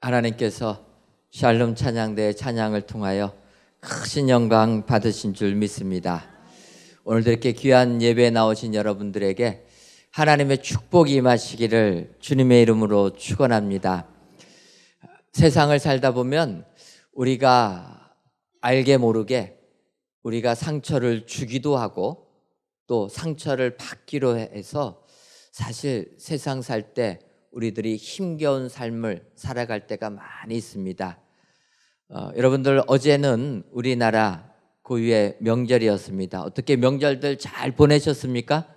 하나님께서 샬롬 찬양대의 찬양을 통하여 크신 영광 받으신 줄 믿습니다. 오늘도 이렇게 귀한 예배에 나오신 여러분들에게 하나님의 축복이 임하시기를 주님의 이름으로 축원합니다. 세상을 살다 보면 우리가 알게 모르게 우리가 상처를 주기도 하고 또 상처를 받기로 해서 사실 세상 살 때 우리들이 힘겨운 삶을 살아갈 때가 많이 있습니다. 여러분들 어제는 우리나라 고유의 명절이었습니다. 어떻게 명절들 잘 보내셨습니까?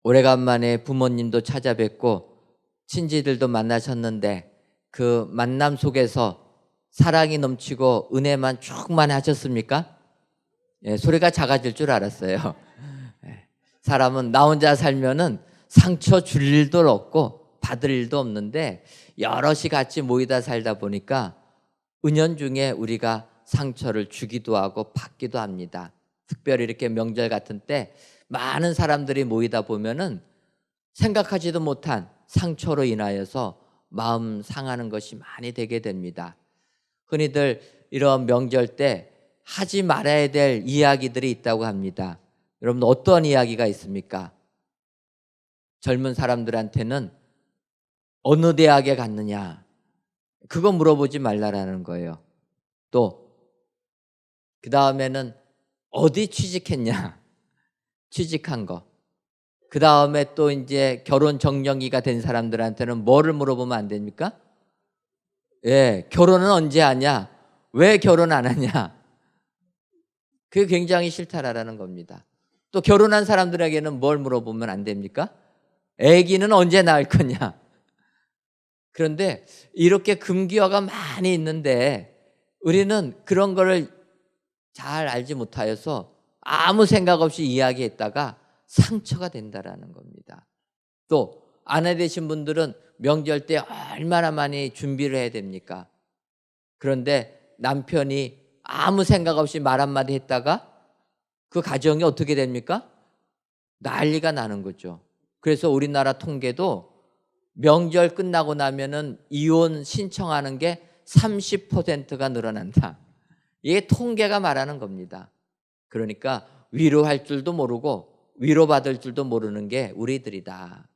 오래간만에 부모님도 찾아뵙고 친지들도 만나셨는데 그 만남 속에서 사랑이 넘치고 은혜만 충만하셨습니까? 소리가 작아질 줄 알았어요. 사람은 나 혼자 살면은 상처 줄 일도 없고 받을 일도 없는데 여럿이 같이 모이다 살다 보니까 은연중에 우리가 상처를 주기도 하고 받기도 합니다. 특별히 이렇게 명절 같은 때 많은 사람들이 모이다 보면은 생각하지도 못한 상처로 인하여서 마음 상하는 것이 많이 되게 됩니다. 흔히들 이런 명절 때 하지 말아야 될 이야기들이 있다고 합니다. 여러분 어떤 이야기가 있습니까? 젊은 사람들한테는 어느 대학에 갔느냐 그거 물어보지 말라라는 거예요. 또 그 다음에는 어디 취직했냐 취직한 거. 그 다음에 또 이제 결혼 정년기가 된 사람들한테는 뭐를 물어보면 안 됩니까? 결혼은 언제 하냐? 왜 결혼 안 하냐? 그게 굉장히 싫다라는 겁니다. 또 결혼한 사람들에게는 뭘 물어보면 안 됩니까? 아기는 언제 낳을 거냐? 그런데 이렇게 금기어가 많이 있는데 우리는 그런 거를 잘 알지 못하여서 아무 생각 없이 이야기했다가 상처가 된다라는 겁니다. 또 아내 되신 분들은 명절 때 얼마나 많이 준비를 해야 됩니까? 그런데 남편이 아무 생각 없이 말 한마디 했다가 그 가정이 어떻게 됩니까? 난리가 나는 거죠. 그래서 우리나라 통계도 명절 끝나고 나면은 이혼 신청하는 게 30%가 늘어난다. 이게 통계가 말하는 겁니다. 그러니까 위로할 줄도 모르고 위로받을 줄도 모르는 게 우리들이다.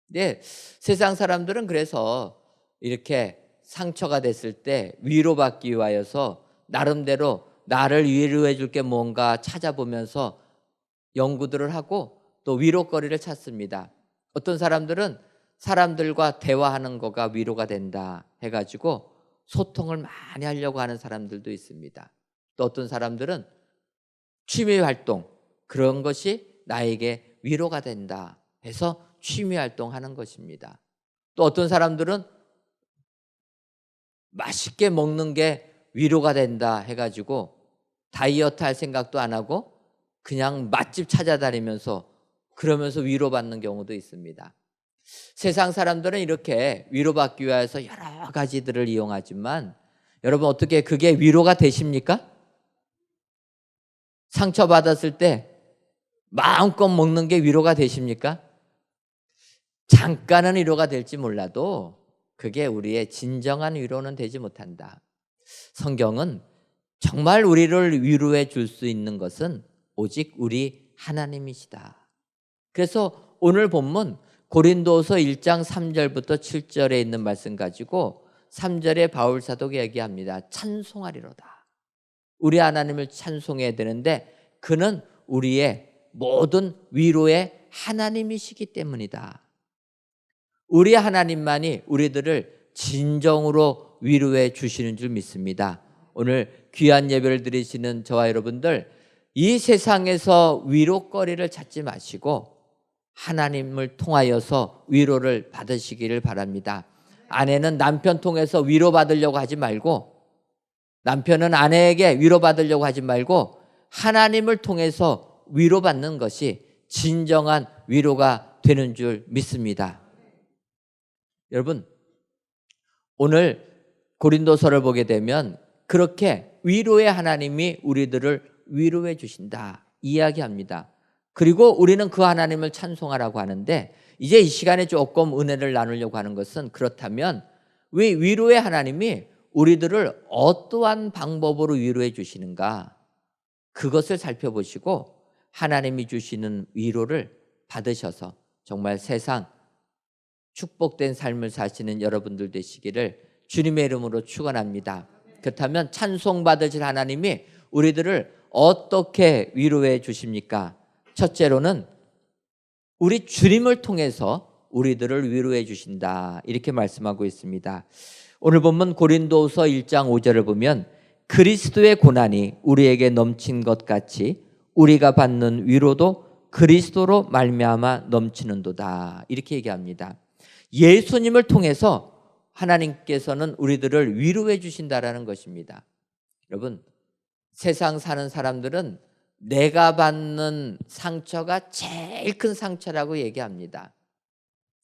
근데 세상 사람들은 그래서 이렇게 상처가 됐을 때 위로받기 위하여서 나름대로 나를 위로해 줄 게 뭔가 찾아보면서 연구들을 하고 또 위로거리를 찾습니다. 어떤 사람들은 사람들과 대화하는 거가 위로가 된다 해가지고 소통을 많이 하려고 하는 사람들도 있습니다. 또 어떤 사람들은 취미활동 그런 것이 나에게 위로가 된다 해서 취미활동하는 것입니다. 또 어떤 사람들은 맛있게 먹는 게 위로가 된다 해가지고 다이어트 할 생각도 안 하고 그냥 맛집 찾아다니면서 그러면서 위로받는 경우도 있습니다. 세상 사람들은 이렇게 위로받기 위해서 여러 가지들을 이용하지만 여러분 어떻게 그게 위로가 되십니까? 상처받았을 때 마음껏 먹는 게 위로가 되십니까? 잠깐은 위로가 될지 몰라도 그게 우리의 진정한 위로는 되지 못한다. 성경은 정말 우리를 위로해 줄 수 있는 것은 오직 우리 하나님이시다. 그래서 오늘 본문 고린도서 1장 3절부터 7절에 있는 말씀 가지고 3절에 바울 사도가 얘기합니다. 찬송하리로다. 우리 하나님을 찬송해야 되는데 그는 우리의 모든 위로의 하나님이시기 때문이다. 우리 하나님만이 우리들을 진정으로 위로해 주시는 줄 믿습니다. 오늘 귀한 예배를 드리시는 저와 여러분들 이 세상에서 위로거리를 찾지 마시고 하나님을 통하여서 위로를 받으시기를 바랍니다. 아내는 남편 통해서 위로받으려고 하지 말고 남편은 아내에게 위로받으려고 하지 말고 하나님을 통해서 위로받는 것이 진정한 위로가 되는 줄 믿습니다. 여러분 오늘 고린도서를 보게 되면 그렇게 위로의 하나님이 우리들을 위로해 주신다 이야기합니다. 그리고 우리는 그 하나님을 찬송하라고 하는데 이제 이 시간에 조금 은혜를 나누려고 하는 것은 그렇다면 위로의 하나님이 우리들을 어떠한 방법으로 위로해 주시는가, 그것을 살펴보시고 하나님이 주시는 위로를 받으셔서 정말 세상 축복된 삶을 사시는 여러분들 되시기를 주님의 이름으로 축원합니다. 그렇다면 찬송 받으실 하나님이 우리들을 어떻게 위로해 주십니까? 첫째로는 우리 주님을 통해서 우리들을 위로해 주신다, 이렇게 말씀하고 있습니다. 오늘 본문 고린도후서 1장 5절을 보면 그리스도의 고난이 우리에게 넘친 것 같이 우리가 받는 위로도 그리스도로 말미암아 넘치는도다, 이렇게 얘기합니다. 예수님을 통해서 하나님께서는 우리들을 위로해 주신다라는 것입니다. 여러분, 세상 사는 사람들은 내가 받는 상처가 제일 큰 상처라고 얘기합니다.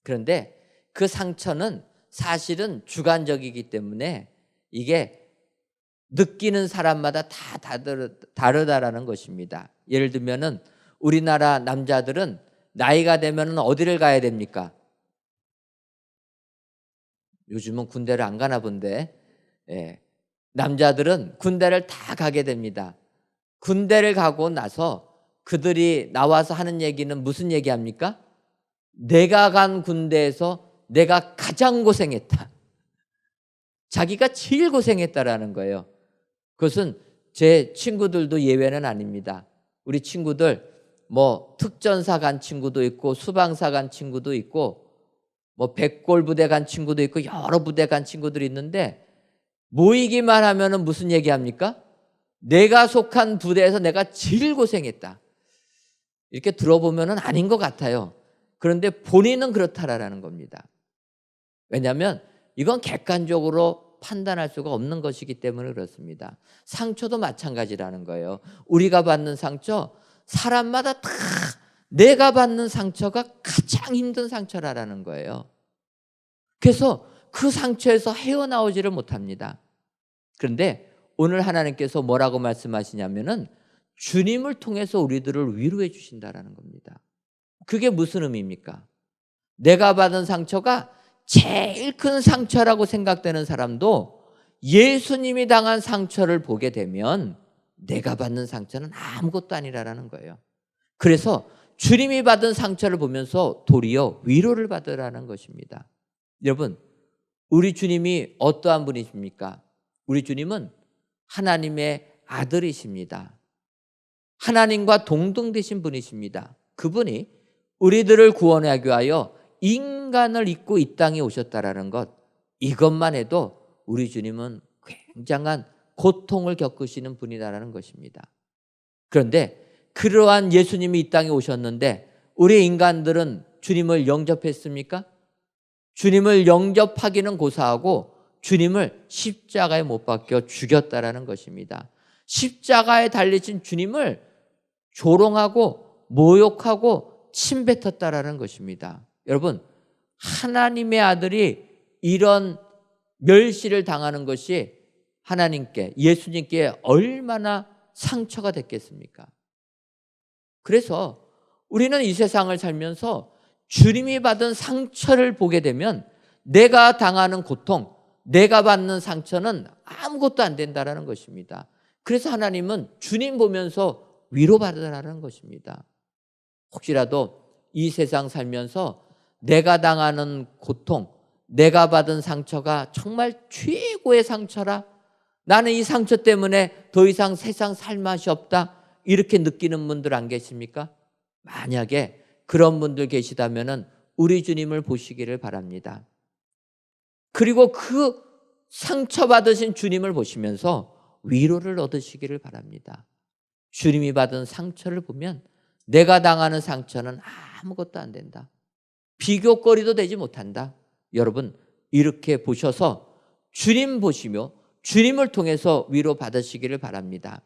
그런데 그 상처는 사실은 주관적이기 때문에 이게 느끼는 사람마다 다 다르다라는 것입니다. 예를 들면은 우리나라 남자들은 나이가 되면 어디를 가야 됩니까? 요즘은 군대를 안 가나 본데, 남자들은 군대를 다 가게 됩니다. 군대를 가고 나서 그들이 나와서 하는 얘기는 무슨 얘기합니까? 내가 간 군대에서 내가 가장 고생했다. 자기가 제일 고생했다라는 거예요. 그것은 제 친구들도 예외는 아닙니다. 우리 친구들 뭐 특전사 간 친구도 있고 수방사 간 친구도 있고 뭐 백골 부대 간 친구도 있고 여러 부대 간 친구들이 있는데 모이기만 하면은 무슨 얘기합니까? 내가 속한 부대에서 내가 제일 고생했다. 이렇게 들어보면은 아닌 것 같아요. 그런데 본인은 그렇다라는 겁니다. 왜냐하면 이건 객관적으로 판단할 수가 없는 것이기 때문에 그렇습니다. 상처도 마찬가지라는 거예요. 우리가 받는 상처, 사람마다 다 내가 받는 상처가 가장 힘든 상처라는 거예요. 그래서 그 상처에서 헤어나오지를 못합니다. 그런데 오늘 하나님께서 뭐라고 말씀하시냐면은 주님을 통해서 우리들을 위로해 주신다라는 겁니다. 그게 무슨 의미입니까? 내가 받은 상처가 제일 큰 상처라고 생각되는 사람도 예수님이 당한 상처를 보게 되면 내가 받는 상처는 아무것도 아니라는 거예요. 그래서 주님이 받은 상처를 보면서 도리어 위로를 받으라는 것입니다. 여러분, 우리 주님이 어떠한 분이십니까? 우리 주님은 하나님의 아들이십니다. 하나님과 동등되신 분이십니다. 그분이 우리들을 구원하기 위하여 인간을 입고 이 땅에 오셨다라는 것, 이것만 해도 우리 주님은 굉장한 고통을 겪으시는 분이다라는 것입니다. 그런데 그러한 예수님이 이 땅에 오셨는데 우리 인간들은 주님을 영접했습니까? 주님을 영접하기는 고사하고 주님을 십자가에 못 박혀 죽였다라는 것입니다. 십자가에 달리신 주님을 조롱하고 모욕하고 침뱉었다라는 것입니다. 여러분, 하나님의 아들이 이런 멸시를 당하는 것이 하나님께, 예수님께 얼마나 상처가 됐겠습니까? 그래서 우리는 이 세상을 살면서 주님이 받은 상처를 보게 되면 내가 당하는 고통, 내가 받는 상처는 아무것도 안 된다는 것입니다. 그래서 하나님은 주님 보면서 위로받으라는 것입니다. 혹시라도 이 세상 살면서 내가 당하는 고통, 내가 받은 상처가 정말 최고의 상처라, 나는 이 상처 때문에 더 이상 세상 살 맛이 없다, 이렇게 느끼는 분들 안 계십니까? 만약에 그런 분들 계시다면 우리 주님을 보시기를 바랍니다. 그리고 그 상처받으신 주님을 보시면서 위로를 얻으시기를 바랍니다. 주님이 받은 상처를 보면 내가 당하는 상처는 아무것도 안 된다. 비교거리도 되지 못한다. 여러분, 이렇게 보셔서 주님 보시며 주님을 통해서 위로 받으시기를 바랍니다.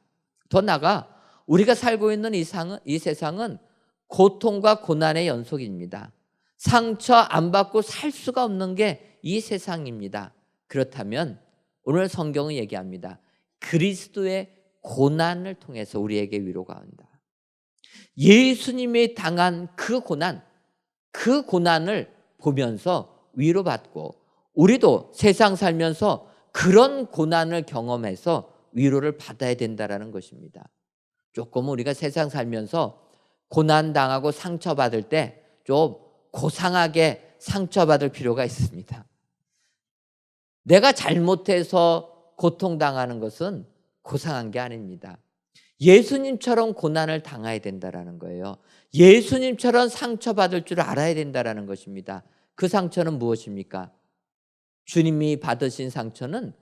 더 나아가 우리가 살고 있는 이 세상은 고통과 고난의 연속입니다. 상처 안 받고 살 수가 없는 게 이 세상입니다. 그렇다면 오늘 성경은 얘기합니다. 그리스도의 고난을 통해서 우리에게 위로가 온다. 예수님이 당한 그 고난을 보면서 위로받고 우리도 세상 살면서 그런 고난을 경험해서 위로를 받아야 된다는 것입니다. 조금 우리가 세상 살면서 고난당하고 상처받을 때 좀 고상하게 상처받을 필요가 있습니다. 내가 잘못해서 고통당하는 것은 고상한 게 아닙니다. 예수님처럼 고난을 당해야 된다는 거예요. 예수님처럼 상처받을 줄 알아야 된다는 것입니다. 그 상처는 무엇입니까? 주님이 받으신 상처는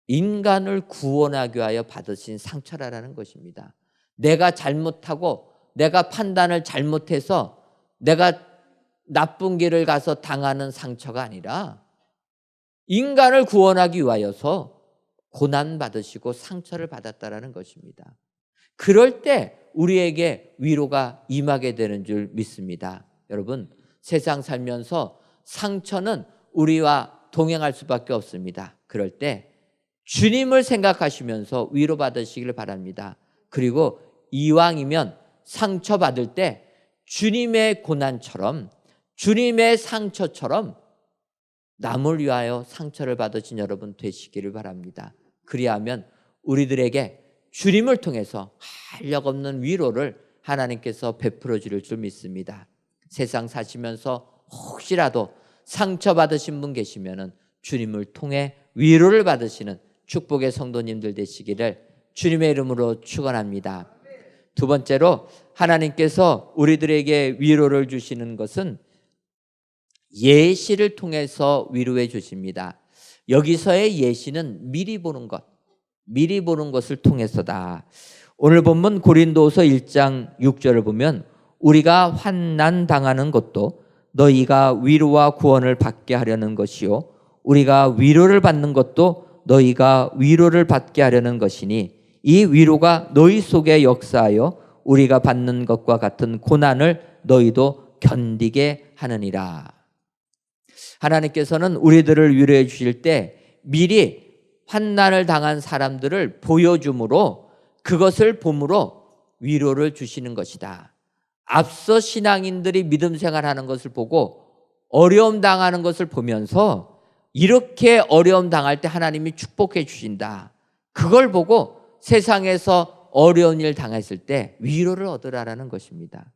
인간을 구원하기 위하여 받으신 상처라는 것입니다. 내가 잘못하고 내가 판단을 잘못해서 내가 나쁜 길을 가서 당하는 상처가 아니라 인간을 구원하기 위하여서 고난받으시고 상처를 받았다는 것입니다. 그럴 때 우리에게 위로가 임하게 되는 줄 믿습니다. 여러분, 세상 살면서 상처는 우리와 동행할 수밖에 없습니다. 그럴 때 주님을 생각하시면서 위로받으시길 바랍니다. 그리고 이왕이면 상처받을 때 주님의 고난처럼, 주님의 상처처럼 남을 위하여 상처를 받으신 여러분 되시기를 바랍니다. 그리하면 우리들에게 주님을 통해서 한량없는 위로를 하나님께서 베풀어 주실 줄 믿습니다. 세상 사시면서 혹시라도 상처받으신 분 계시면 주님을 통해 위로를 받으시는 축복의 성도님들 되시기를 주님의 이름으로 축원합니다. 두 번째로 하나님께서 우리들에게 위로를 주시는 것은 예시를 통해서 위로해 주십니다. 여기서의 예시는 미리 보는 것을 통해서다. 오늘 본문 고린도서 1장 6절을 보면 우리가 환난 당하는 것도 너희가 위로와 구원을 받게 하려는 것이요 우리가 위로를 받는 것도 너희가 위로를 받게 하려는 것이니 이 위로가 너희 속에 역사하여 우리가 받는 것과 같은 고난을 너희도 견디게 하느니라. 하나님께서는 우리들을 위로해 주실 때 미리 환난을 당한 사람들을 보여줌으로 그것을 봄으로 위로를 주시는 것이다. 앞서 신앙인들이 믿음 생활하는 것을 보고 어려움 당하는 것을 보면서 이렇게 어려움 당할 때 하나님이 축복해 주신다. 그걸 보고 세상에서 어려운 일 당했을 때 위로를 얻으라는 것입니다.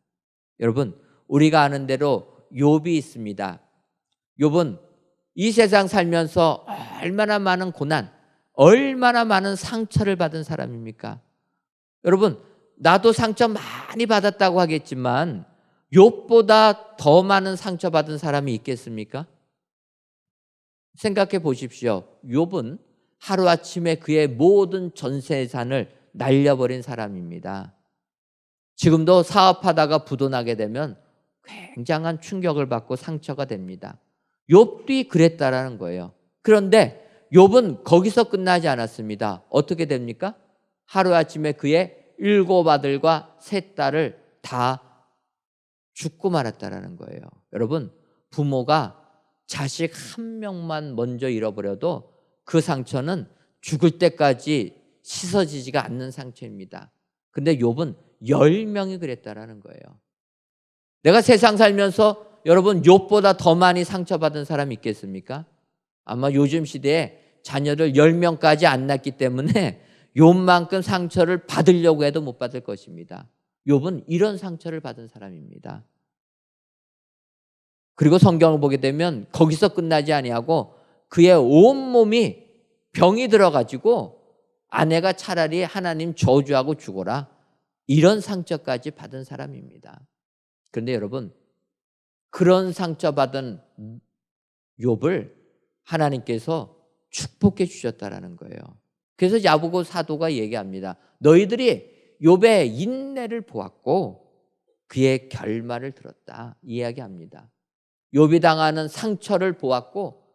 여러분, 우리가 아는 대로 욥이 있습니다. 욥은 이 세상 살면서 얼마나 많은 고난, 얼마나 많은 상처를 받은 사람입니까? 여러분, 나도 상처 많이 받았다고 하겠지만 욥보다 더 많은 상처받은 사람이 있겠습니까? 생각해 보십시오. 욥은 하루아침에 그의 모든 전세산을 날려버린 사람입니다. 지금도 사업하다가 부도나게 되면 굉장한 충격을 받고 상처가 됩니다. 욥이 그랬다라는 거예요. 그런데 욥은 거기서 끝나지 않았습니다. 어떻게 됩니까? 하루아침에 그의 7 아들과 3 딸을 다 죽고 말았다라는 거예요. 여러분, 부모가 자식 한 명만 먼저 잃어버려도 그 상처는 죽을 때까지 씻어지지가 않는 상처입니다. 근데 욥은 10명이 그랬다라는 거예요. 내가 세상 살면서 여러분 욥보다 더 많이 상처받은 사람이 있겠습니까? 아마 요즘 시대에 자녀를 10명까지 안 낳기 때문에 욥만큼 상처를 받으려고 해도 못 받을 것입니다. 욥은 이런 상처를 받은 사람입니다. 그리고 성경을 보게 되면 거기서 끝나지 아니하고 그의 온몸이 병이 들어가지고 아내가 차라리 하나님 저주하고 죽어라 이런 상처까지 받은 사람입니다. 그런데 여러분, 그런 상처받은 욥을 하나님께서 축복해 주셨다라는 거예요. 그래서 야고보 사도가 얘기합니다. 너희들이 욥의 인내를 보았고 그의 결말을 들었다 이야기합니다. 욥이 당하는 상처를 보았고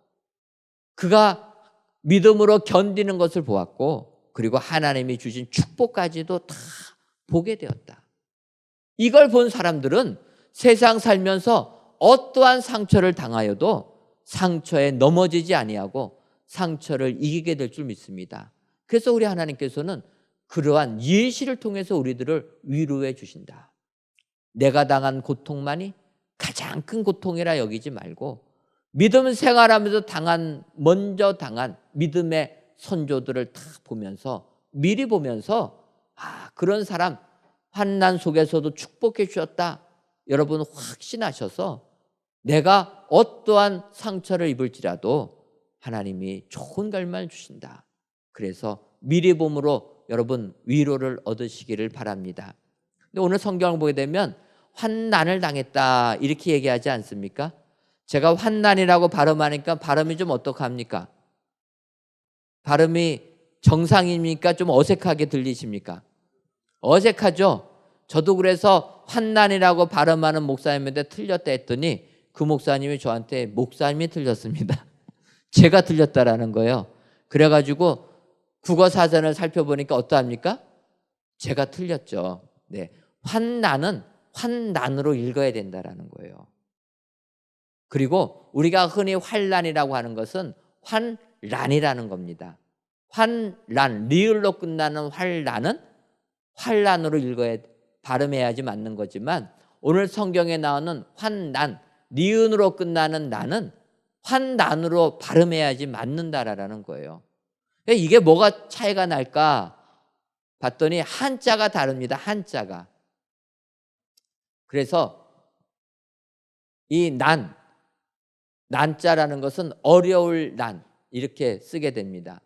그가 믿음으로 견디는 것을 보았고 그리고 하나님이 주신 축복까지도 다 보게 되었다. 이걸 본 사람들은 세상 살면서 어떠한 상처를 당하여도 상처에 넘어지지 아니하고 상처를 이기게 될 줄 믿습니다. 그래서 우리 하나님께서는 그러한 예시를 통해서 우리들을 위로해 주신다. 내가 당한 고통만이 가장 큰 고통이라 여기지 말고 믿음 생활하면서 먼저 당한 믿음의 선조들을 다 보면서, 미리 보면서, 그런 사람 환난 속에서도 축복해 주셨다. 여러분 확신하셔서 내가 어떠한 상처를 입을지라도 하나님이 좋은 결말 주신다. 그래서 미리 봄으로 여러분 위로를 얻으시기를 바랍니다. 근데 오늘 성경을 보게 되면 환난을 당했다 이렇게 얘기하지 않습니까? 제가 환난이라고 발음하니까 발음이 좀 어떡합니까? 발음이 정상입니까? 좀 어색하게 들리십니까? 어색하죠? 저도 그래서 환난이라고 발음하는 목사님한테 틀렸다 했더니 그 목사님이 저한테 목사님이 틀렸습니다. 제가 틀렸다라는 거예요. 그래가지고 국어사전을 살펴보니까 어떠합니까? 제가 틀렸죠. 네, 환난은 환난으로 읽어야 된다라는 거예요. 그리고 우리가 흔히 환난이라고 하는 것은 환란이라는 겁니다. 환란, 리을로 끝나는 환란은 환란으로 발음해야지 맞는 거지만 오늘 성경에 나오는 환난, 니은으로 끝나는 난은 환난으로 발음해야지 맞는다라는 거예요. 이게 뭐가 차이가 날까 봤더니 한자가 다릅니다. 한자가. 그래서 이 난자라는 것은 어려울 난 이렇게 쓰게 됩니다.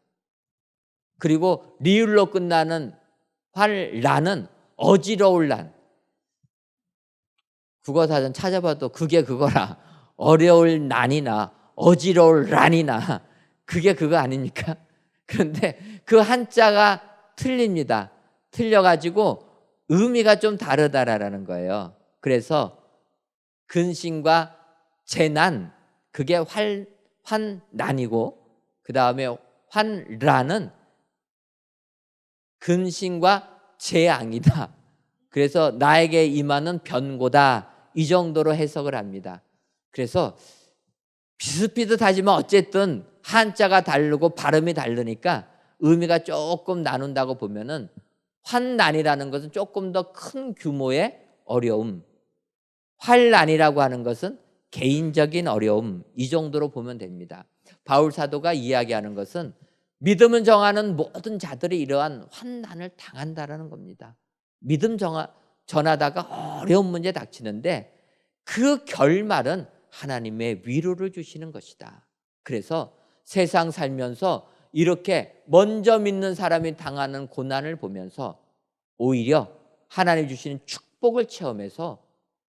그리고 리을로 끝나는 환란은 어지러울 난. 국어사전 찾아봐도 그게 그거라. 어려울 난이나 어지러울 란이나 그게 그거 아닙니까? 그런데 그 한자가 틀립니다. 틀려가지고 의미가 좀 다르다라는 거예요. 그래서 근심과 재난, 그게 환난이고 그 다음에 환란은 근심과 재앙이다. 그래서 나에게 임하는 변고다. 이 정도로 해석을 합니다. 그래서 비슷비슷하지만 어쨌든 한자가 다르고 발음이 다르니까 의미가 조금 나눈다고 보면은 환난이라는 것은 조금 더 큰 규모의 어려움, 환난이라고 하는 것은 개인적인 어려움, 이 정도로 보면 됩니다. 바울 사도가 이야기하는 것은 믿음을 정하는 모든 자들이 이러한 환난을 당한다라는 겁니다. 믿음 전하다가 어려운 문제 닥치는데 그 결말은 하나님의 위로를 주시는 것이다. 그래서 세상 살면서 이렇게 먼저 믿는 사람이 당하는 고난을 보면서 오히려 하나님 주시는 축복을 체험해서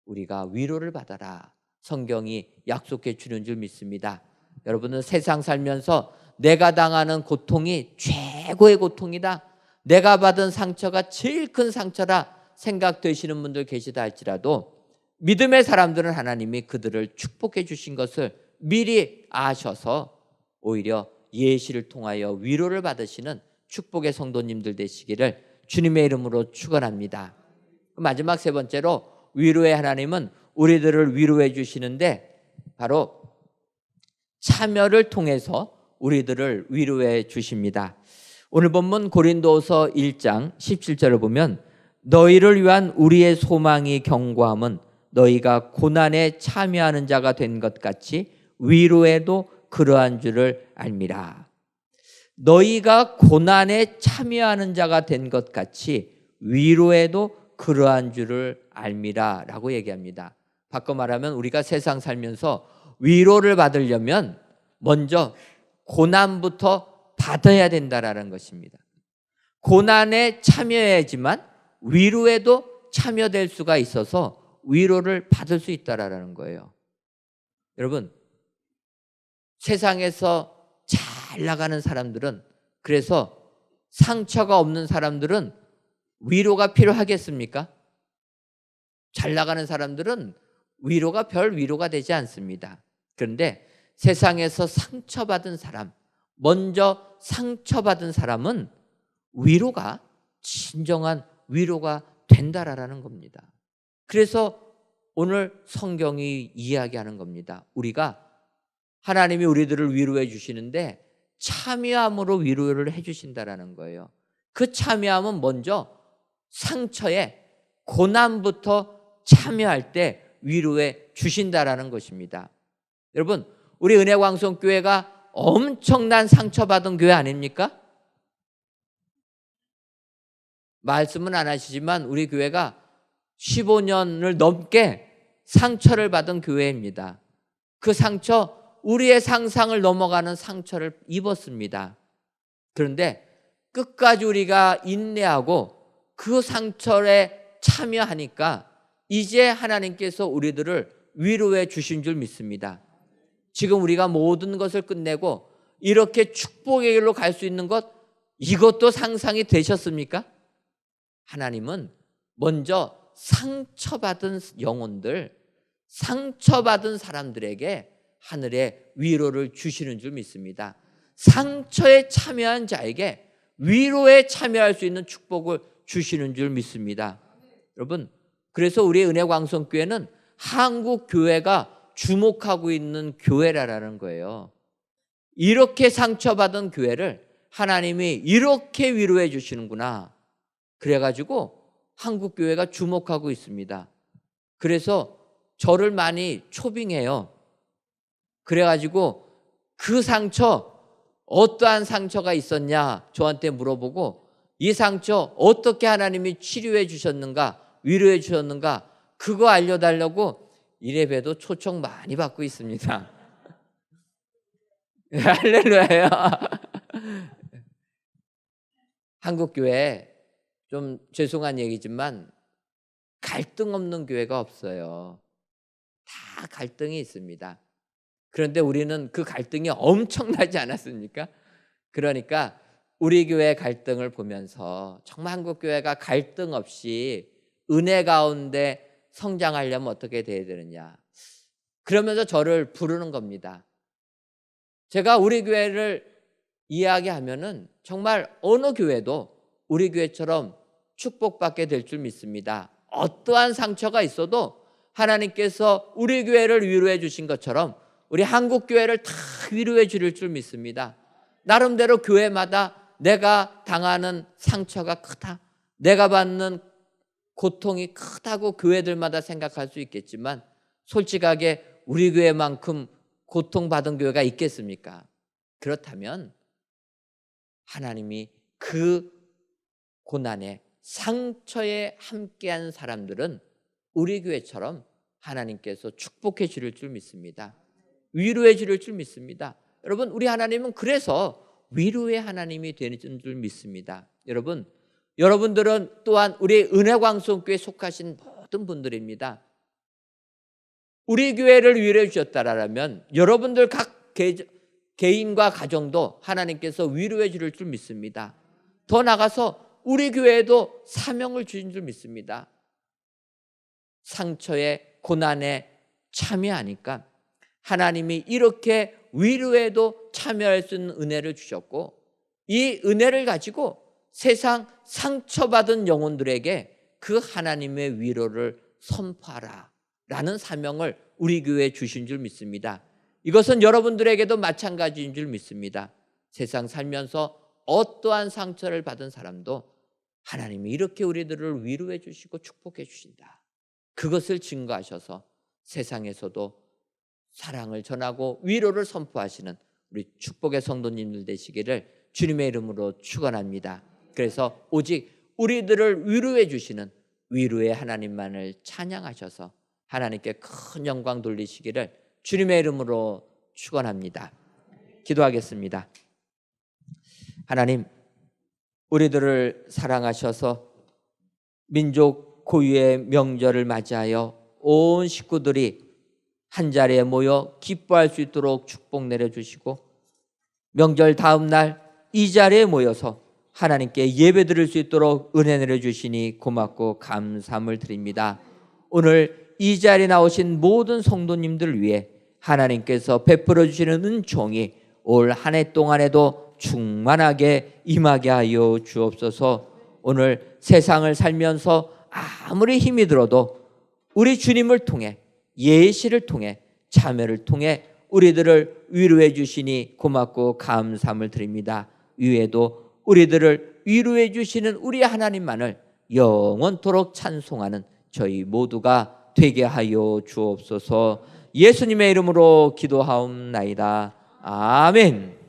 우리가 위로를 받아라. 성경이 약속해 주는 줄 믿습니다. 여러분은 세상 살면서 내가 당하는 고통이 최고의 고통이다. 내가 받은 상처가 제일 큰 상처라 생각되시는 분들 계시다 할지라도 믿음의 사람들은 하나님이 그들을 축복해 주신 것을 미리 아셔서 오히려 예시를 통하여 위로를 받으시는 축복의 성도님들 되시기를 주님의 이름으로 축원합니다. 마지막 세 번째로 위로의 하나님은 우리들을 위로해 주시는데 바로 참여를 통해서 우리들을 위로해 주십니다. 오늘 본문 고린도서 1장 17절을 보면 너희를 위한 우리의 소망이 견고함은 너희가 고난에 참여하는 자가 된 것 같이 위로에도 그러한 줄을 알미라. 너희가 고난에 참여하는 자가 된 것 같이 위로에도 그러한 줄을 알미라 라고 얘기합니다. 바꿔 말하면 우리가 세상 살면서 위로를 받으려면 먼저 고난부터 받아야 된다라는 것입니다. 고난에 참여해야지만 위로에도 참여될 수가 있어서 위로를 받을 수 있다라는 거예요. 여러분, 세상에서 잘 나가는 사람들은, 그래서 상처가 없는 사람들은 위로가 필요하겠습니까? 잘 나가는 사람들은 위로가 별 위로가 되지 않습니다. 그런데 세상에서 상처받은 사람, 먼저 상처받은 사람은 위로가 진정한 위로가 된다라는 겁니다. 그래서 오늘 성경이 이야기하는 겁니다. 우리가 하나님이 우리들을 위로해 주시는데 참여함으로 위로를 해 주신다라는 거예요. 그 참여함은 먼저 상처에 고난부터 참여할 때 위로해 주신다라는 것입니다. 여러분, 우리 은혜광성교회가 엄청난 상처받은 교회 아닙니까? 말씀은 안 하시지만 우리 교회가 15년을 넘게 상처를 받은 교회입니다. 그 상처, 우리의 상상을 넘어가는 상처를 입었습니다. 그런데 끝까지 우리가 인내하고 그 상처에 참여하니까 이제 하나님께서 우리들을 위로해 주신 줄 믿습니다. 지금 우리가 모든 것을 끝내고 이렇게 축복의 길로 갈 수 있는 것, 이것도 상상이 되셨습니까? 하나님은 먼저 상처받은 영혼들, 상처받은 사람들에게 하늘의 위로를 주시는 줄 믿습니다. 상처에 참여한 자에게 위로에 참여할 수 있는 축복을 주시는 줄 믿습니다. 여러분, 그래서 우리 은혜광성교회는 한국 교회가 주목하고 있는 교회라는 거예요. 이렇게 상처받은 교회를 하나님이 이렇게 위로해 주시는구나. 그래가지고 한국 교회가 주목하고 있습니다. 그래서 저를 많이 초빙해요. 그래가지고 그 상처, 어떠한 상처가 있었냐 저한테 물어보고 이 상처 어떻게 하나님이 치료해 주셨는가, 위로해 주셨는가, 그거 알려달라고 이래봬도 초청 많이 받고 있습니다. 할렐루야예요. 한국교회 좀 죄송한 얘기지만 갈등 없는 교회가 없어요. 다 갈등이 있습니다. 그런데 우리는 그 갈등이 엄청나지 않았습니까? 그러니까 우리 교회 갈등을 보면서 정말 한국교회가 갈등 없이 은혜 가운데 성장하려면 어떻게 돼야 되느냐, 그러면서 저를 부르는 겁니다. 제가 우리 교회를 이야기하면은 정말 어느 교회도 우리 교회처럼 축복받게 될 줄 믿습니다. 어떠한 상처가 있어도 하나님께서 우리 교회를 위로해 주신 것처럼 우리 한국 교회를 다 위로해 주실 줄 믿습니다. 나름대로 교회마다 내가 당하는 상처가 크다, 내가 받는 고통이 크다고 교회들마다 생각할 수 있겠지만 솔직하게 우리 교회만큼 고통받은 교회가 있겠습니까? 그렇다면 하나님이 그 고난에 상처에 함께한 사람들은 우리 교회처럼 하나님께서 축복해 주실 줄 믿습니다. 위로해 주실 줄 믿습니다. 여러분, 우리 하나님은 그래서 위로의 하나님이 되는 줄 믿습니다. 여러분, 여러분들은 또한 우리 은혜광성교회에 속하신 모든 분들입니다. 우리 교회를 위로해 주셨다라면 여러분들 각 개인과 가정도 하나님께서 위로해 주실 줄 믿습니다. 더 나아가서 우리 교회에도 사명을 주신 줄 믿습니다. 상처에 고난에 참여하니까 하나님이 이렇게 위로에도 참여할 수 있는 은혜를 주셨고, 이 은혜를 가지고 세상 상처받은 영혼들에게 그 하나님의 위로를 선포하라 라는 사명을 우리 교회에 주신 줄 믿습니다. 이것은 여러분들에게도 마찬가지인 줄 믿습니다. 세상 살면서 어떠한 상처를 받은 사람도 하나님이 이렇게 우리들을 위로해 주시고 축복해 주신다, 그것을 증거하셔서 세상에서도 사랑을 전하고 위로를 선포하시는 우리 축복의 성도님들 되시기를 주님의 이름으로 축원합니다. 그래서 오직 우리들을 위로해 주시는 위로의 하나님만을 찬양하셔서 하나님께 큰 영광 돌리시기를 주님의 이름으로 축원합니다. 기도하겠습니다. 하나님, 우리들을 사랑하셔서 민족 고유의 명절을 맞이하여 온 식구들이 한자리에 모여 기뻐할 수 있도록 축복 내려주시고, 명절 다음 날 이 자리에 모여서 하나님께 예배 드릴 수 있도록 은혜 내려주시니 고맙고 감사함을 드립니다. 오늘 이 자리에 나오신 모든 성도님들을 위해 하나님께서 베풀어 주시는 은총이 올 한 해 동안에도 충만하게 임하게 하여 주옵소서. 오늘 세상을 살면서 아무리 힘이 들어도 우리 주님을 통해, 예시를 통해, 자매를 통해 우리들을 위로해 주시니 고맙고 감사함을 드립니다. 위에도 우리들을 위로해 주시는 우리 하나님만을 영원토록 찬송하는 저희 모두가 되게 하여 주옵소서. 예수님의 이름으로 기도하옵나이다. 아멘.